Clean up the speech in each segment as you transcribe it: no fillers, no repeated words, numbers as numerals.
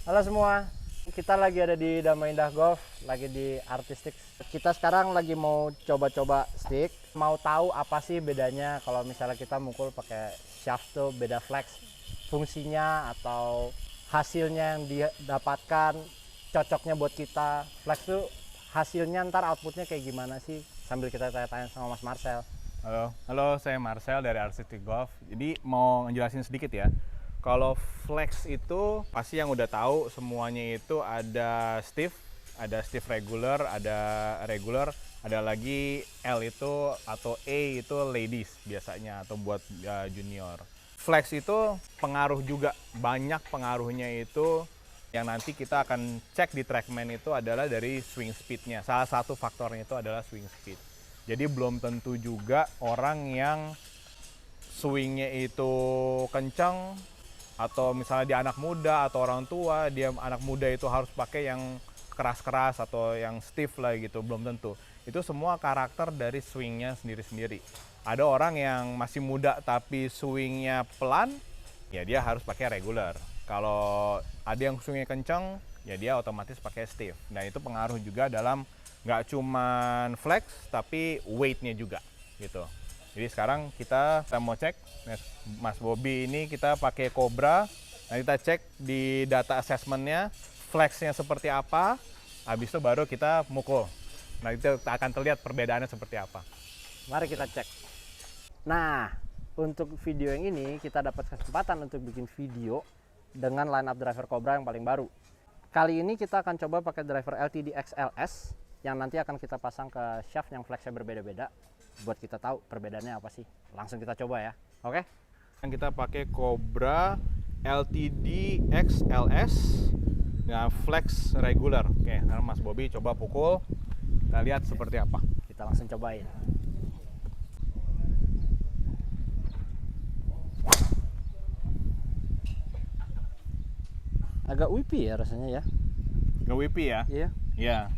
Halo semua, kita lagi ada di Damai Indah Golf, lagi di Artistic. Kita sekarang lagi mau coba-coba stick. Mau tahu apa sih bedanya kalau misalnya kita mukul pakai shaft tuh beda flex, fungsinya atau hasilnya yang didapatkan, cocoknya buat kita. Flex tuh hasilnya ntar outputnya kayak gimana sih? Sambil kita tanya-tanya sama Mas Marcel. Halo, saya Marcel dari Artistic Golf. Jadi mau ngejelasin sedikit ya. Kalau flex itu pasti yang udah tahu semuanya itu ada stiff regular, ada lagi L itu atau A itu ladies biasanya atau buat junior. Flex itu pengaruh juga, banyak pengaruhnya itu yang nanti kita akan cek di TrackMan itu adalah dari swing speednya. Salah satu faktornya itu adalah swing speed. Jadi belum tentu juga orang yang swingnya itu kencang atau misalnya dia anak muda atau orang tua, dia anak muda itu harus pakai yang keras-keras atau yang stiff lah gitu, belum tentu. Itu semua karakter dari swingnya sendiri-sendiri. Ada orang yang masih muda tapi swingnya pelan, ya dia harus pakai regular. Kalau ada yang swingnya kencang, ya dia otomatis pakai stiff. Nah itu pengaruh juga dalam nggak cuman flex tapi weightnya juga gitu. Jadi sekarang kita mau cek Mas Bobby ini kita pakai Cobra. Nah kita cek di data assessmentnya flexnya seperti apa. Habis itu baru kita mukul. Nah itu akan terlihat perbedaannya seperti apa. Mari kita cek. Nah, untuk video yang ini kita dapat kesempatan untuk bikin video dengan lineup driver Cobra yang paling baru. Kali ini kita akan coba pakai driver LTD XLS yang nanti akan kita pasang ke shaft yang flexnya berbeda-beda buat kita tahu perbedaannya apa sih. Langsung kita coba ya. Oke? Yang kita pakai Cobra LTD XLS dengan flex regular. Oke, sekarang Mas Bobby coba pukul. Kita lihat seperti apa. Kita langsung cobain. Agak whippy ya rasanya ya. Nggak whippy ya? Iya. Ya.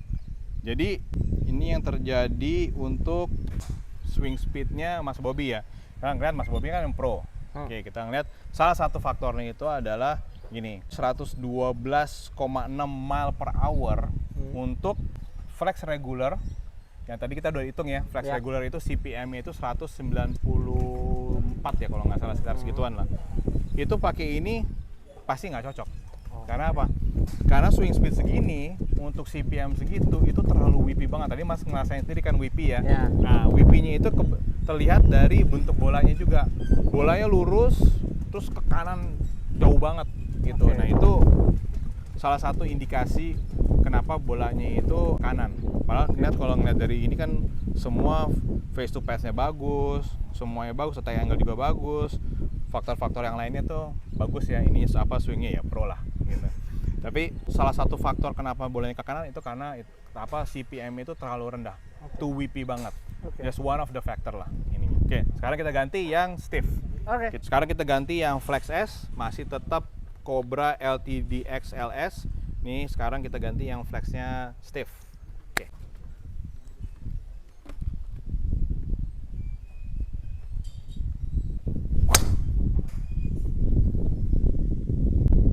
Jadi ini yang terjadi untuk swing speednya Mas Bobby ya. Kita ngeliat Mas Bobby kan yang pro. Oke, kita ngeliat salah satu faktornya itu adalah gini, 112,6 mile per hour untuk flex regular. Yang tadi kita udah hitung ya, flex regular itu CPM-nya itu 194 ya kalau nggak salah, sekitar segituan lah. Itu pakai ini pasti nggak cocok. Karena apa? Karena swing speed segini untuk CPM segitu itu terlalu whippy banget. Tadi Mas ngerasain sendiri kan whippy ya. Nah, whippy-nya itu terlihat dari bentuk bolanya juga. Bolanya lurus terus ke kanan jauh banget gitu. Nah, itu salah satu indikasi kenapa bolanya itu kanan. Padahal kalau ngeliat dari ini kan semua face to pace-nya bagus, semuanya bagus, attack angle juga bagus. Faktor-faktor yang lainnya tuh bagus ya. Ini apa swingnya ya pro lah gitu. Tapi salah satu faktor kenapa bolanya ke kanan itu karena CPM itu terlalu rendah, too whippy banget. Just one of the factor lah ini. Oke, sekarang kita ganti yang stiff. Sekarang kita ganti yang flex S, masih tetap Cobra LTD XLS. Nih sekarang kita ganti yang flexnya stiff. Oke.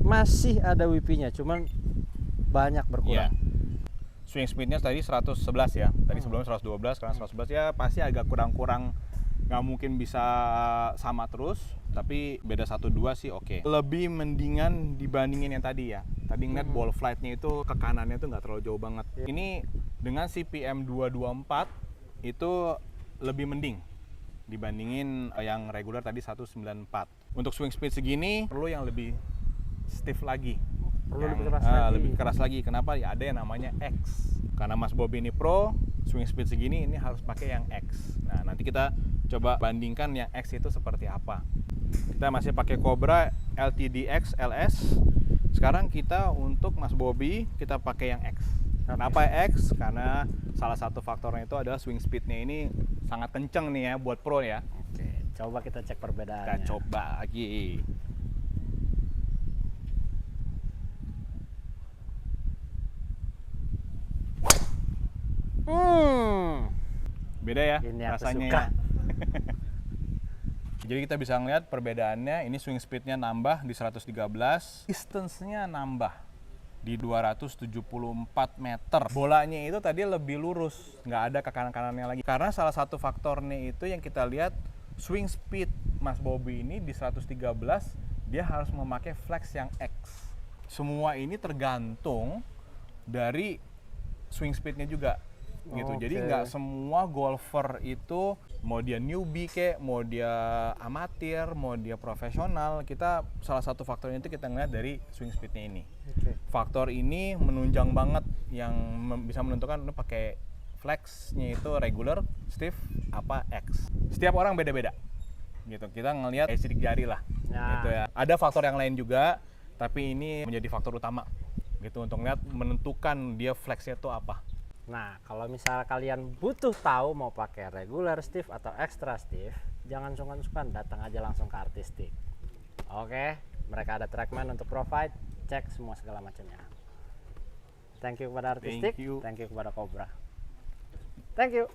Masih ada whippy-nya, cuman banyak berkurang. Swing speednya tadi 111 ya. Tadi sebelumnya 112, sekarang 111 ya pasti agak kurang-kurang. Nggak mungkin bisa sama terus, tapi beda 1-2 sih oke. Lebih mendingan dibandingin yang tadi ya. Tadi ngeliat ball flight-nya itu ke kanannya itu nggak terlalu jauh banget. Ini dengan CPM 224 itu lebih mending dibandingin yang regular tadi 194. Untuk swing speed segini perlu yang lebih stiff lagi, lebih keras lagi. Kenapa? Ya ada yang namanya X. Karena Mas Bobby ini pro, swing speed segini ini harus pakai yang X. Nah nanti kita coba bandingkan yang X itu seperti apa. Kita masih pakai Cobra LTD XLS. Sekarang kita untuk Mas Bobby kita pakai yang X. Kenapa X? Karena salah satu faktornya itu adalah swing speednya ini sangat kenceng nih ya buat pro ya. Oke, coba kita cek perbedaannya. Kita coba lagi. Beda ya ini rasanya suka. ya. Jadi kita bisa ngeliat perbedaannya, ini swing speednya nambah di 113, distance-nya nambah di 274 meter. Bolanya itu tadi lebih lurus, nggak ada ke kanan-kanannya lagi. Karena salah satu faktornya itu yang kita lihat, swing speed Mas Bobby ini di 113, dia harus memakai flex yang X. Semua ini tergantung dari swing speednya juga. Gitu. Jadi nggak semua golfer itu, mau dia newbie kek, mau dia amatir, mau dia profesional, kita salah satu faktornya itu kita ngeliat dari swing speednya ini. Faktor ini menunjang banget yang bisa menentukan lu pakai flexnya itu regular, stiff, apa X. Setiap orang beda-beda. Gitu. Kita ngelihat sidik jari lah. Gitu ya. Ada faktor yang lain juga, tapi ini menjadi faktor utama. Gitu untuk ngeliat menentukan dia flexnya itu apa. Nah, kalau misalnya kalian butuh tahu mau pakai regular stiff atau extra stiff, jangan sungkan-sungkan, datang aja langsung ke Artistic. Oke, mereka ada Trackman untuk provide, cek semua segala macamnya. Thank you kepada Artistic, thank you kepada Cobra. Thank you.